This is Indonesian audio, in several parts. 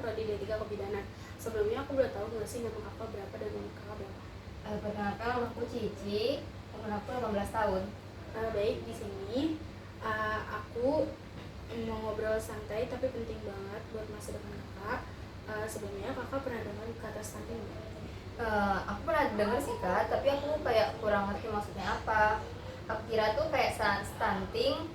prodi D3 Kebidanan. Sebelumnya aku boleh tahu nggak sih nama kakak berapa dan umur kakak berapa? Perkenalkan, nama aku Cici, umur aku 18 tahun. Baik, di sini aku mau ngobrol santai tapi penting banget buat masa depan kakak. Sebelumnya kakak pernah dengar kata stunting nggak? Aku pernah denger sih Kak, tapi aku kayak kurang ngerti maksudnya apa. Aku kira tuh kayak stunting,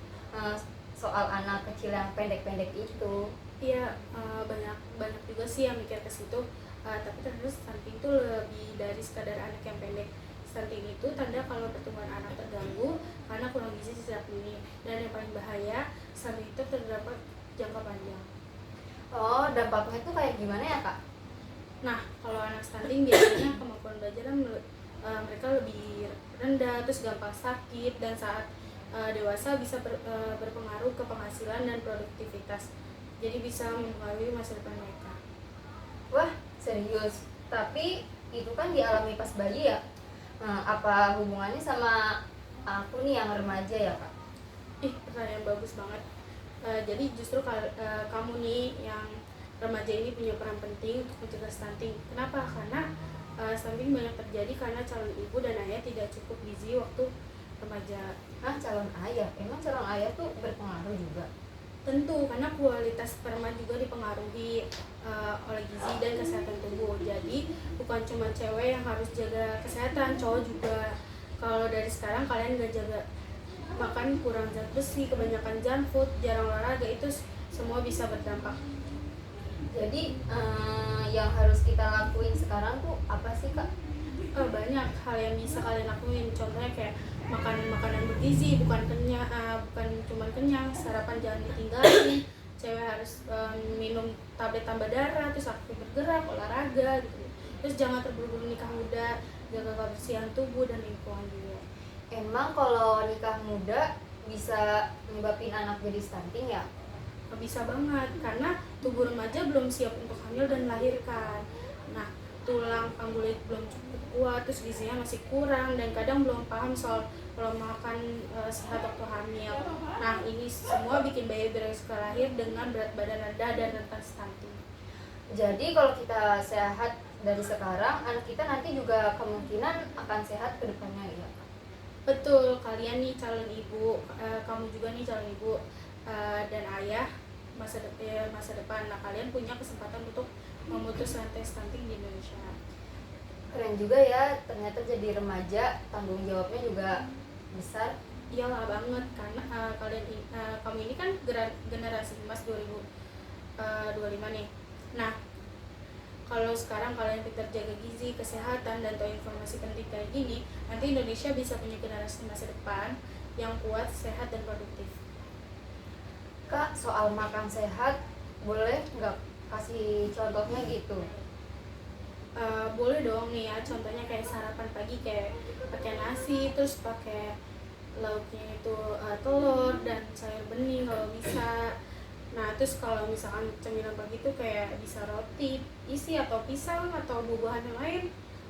soal anak kecil yang pendek-pendek itu. Iya, banyak banyak juga sih yang mikir ke situ. Tapi ternyata stunting itu lebih dari sekadar anak yang pendek. Stunting itu tanda kalau pertumbuhan anak terganggu karena kurang gizi sejak dini. Dan yang paling bahaya, stunting itu terdapat jangka panjang. Oh, dampaknya tuh kayak gimana ya Kak? Nah, kalau anak stunting biasanya kemampuan belajar mereka lebih rendah, terus gampang sakit, dan saat dewasa bisa berpengaruh ke penghasilan dan produktivitas. Jadi bisa mempengaruhi masa depan mereka. Wah, serius. Tapi itu kan dialami pas bayi ya. Apa hubungannya sama aku nih yang remaja ya Kak? Pertanyaan bagus banget. Jadi justru kamu nih yang remaja ini punya peran penting untuk mencegah stunting. Kenapa? Karena stunting banyak terjadi karena calon ibu dan ayah tidak cukup gizi waktu remaja. Calon ayah? Emang calon ayah tuh berpengaruh juga? Tentu, karena kualitas sperma juga dipengaruhi oleh gizi dan kesehatan tubuh. Jadi bukan cuma cewek yang harus jaga kesehatan, cowok juga. Kalau dari sekarang kalian gak jaga makan, kurang zat besi, kebanyakan junk food, jarang olahraga, itu semua bisa berdampak. Jadi yang harus kita lakuin sekarang tuh apa sih Kak? Banyak hal yang bisa kalian lakuin. Contohnya kayak makan makanan bergizi, bukan cuma kenyang. Sarapan jangan ditinggalin. Cewek harus minum tablet tambah darah, terus aktif bergerak, olahraga gitu. Terus jangan terburu-buru nikah muda, jaga kebersihan tubuh dan lingkungan juga. Emang kalau nikah muda bisa menyebabin anak jadi stunting ya? Bisa banget, karena tubuh remaja belum siap untuk hamil dan melahirkan. Nah, tulang panggulit belum cukup kuat, terus gizinya masih kurang, dan kadang belum paham soal pola makan sehat waktu hamil. Nah, ini semua bikin bayi beresiko lahir dengan berat badan rendah dan rentan stunting. Jadi kalau kita sehat dari sekarang, anak kita nanti juga kemungkinan akan sehat ke depannya ya? Betul, kalian nih calon ibu, kamu juga nih calon ibu, dan ayah masa depan. Nah, kalian punya kesempatan untuk memutus rantai stunting di Indonesia. Keren juga ya, ternyata jadi remaja tanggung jawabnya juga besar. Iyalah banget, karena kamu ini kan generasi emas 2025 nih. Nah, kalau sekarang kalian pintar jaga gizi, kesehatan, dan tahu informasi penting kayak gini, nanti Indonesia bisa punya generasi masa depan yang kuat, sehat, dan produktif. Kak, soal makan sehat, boleh nggak kasih contohnya gitu? Boleh dong nih ya, contohnya kayak sarapan pagi kayak pakai nasi, terus pakai lauknya itu telur dan sayur bening kalau bisa. Nah, terus kalau misalkan cemilan pagi itu kayak bisa roti isi atau pisang atau buah-buahan yang lain.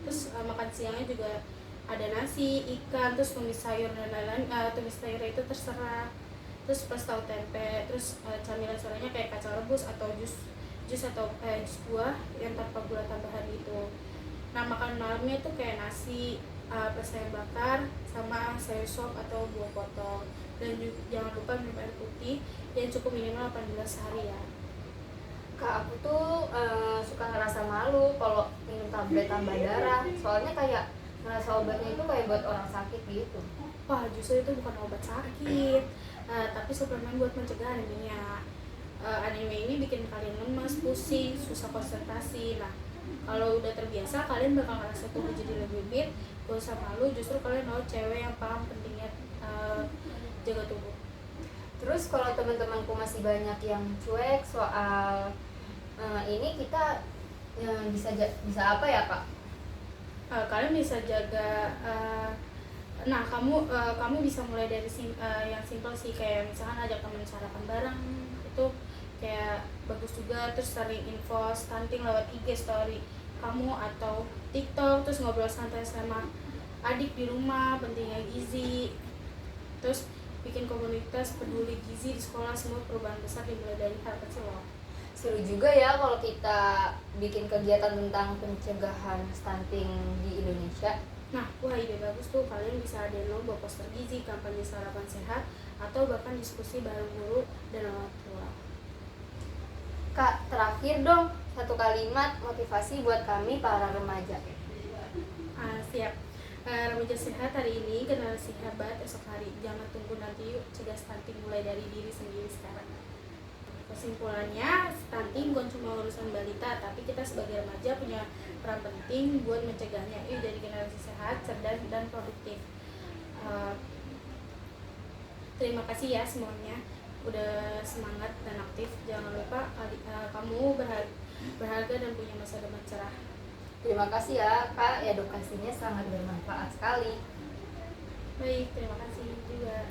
Terus makan siangnya juga ada nasi, ikan, terus tumis sayur dan lain-lain. Tumis sayur itu terserah. Terus pas tahu tempe, terus camilan sorenya kayak kacang rebus atau jus atau jus buah yang tanpa gula tambahan gitu. Nah, makan malamnya tuh kayak nasi plus sayur bakar sama sayur sop atau buah potong. Dan juga, jangan lupa minum air putih yang cukup minimal 8 gelas sehari ya. Kak, aku tuh suka ngerasa malu kalau minum tablet tambah darah. Soalnya kayak ngerasa obatnya itu kayak buat orang sakit gitu. Wah, justru itu bukan obat sakit, tapi suplemen buat mencegah anemia. Anemia ini bikin kalian lemas, pusing, susah konsentrasi. Nah, kalau udah terbiasa, kalian bakal ngerasa tubuh jadi lebih fit. Gak usah malu, justru kalian mau cewek yang paham pentingnya jaga tubuh. Terus kalau teman-temanku masih banyak yang cuek soal ini, kita bisa apa ya Kak? Kalian bisa jaga. Nah, kamu bisa mulai dari yang simpel sih, kayak misalkan ajak temen sarapan bareng, itu kayak bagus juga. Terus sering info stunting lewat IG story kamu atau TikTok, terus ngobrol santai sama adik di rumah, pentingnya gizi. Terus bikin komunitas peduli gizi di sekolah. Semua perubahan besar dimulai dari hal kecil loh. Seru juga ya kalau kita bikin kegiatan tentang pencegahan stunting di Indonesia. Nah, wah ide bagus tuh. Kalian bisa download bawa poster gizi, kampanye sarapan sehat, atau bahkan diskusi bareng guru dan orang tua. Kak, terakhir dong, satu kalimat motivasi buat kami para remaja. Siap. Remaja sehat hari ini, generasi hebat esok hari. Jangan tunggu nanti, yuk cegah stunting mulai dari diri sendiri sekarang. Kesimpulannya, stunting bukan cuma urusan balita, tapi kita sebagai remaja punya peran penting buat mencegahnya. Yuk jadi generasi sehat, cerdas, dan produktif. Terima kasih ya semuanya, udah semangat dan aktif. Jangan lupa kamu berharga dan punya masa depan cerah. Terima kasih ya Kak, edukasinya sangat bermanfaat sekali. Baik, terima kasih juga.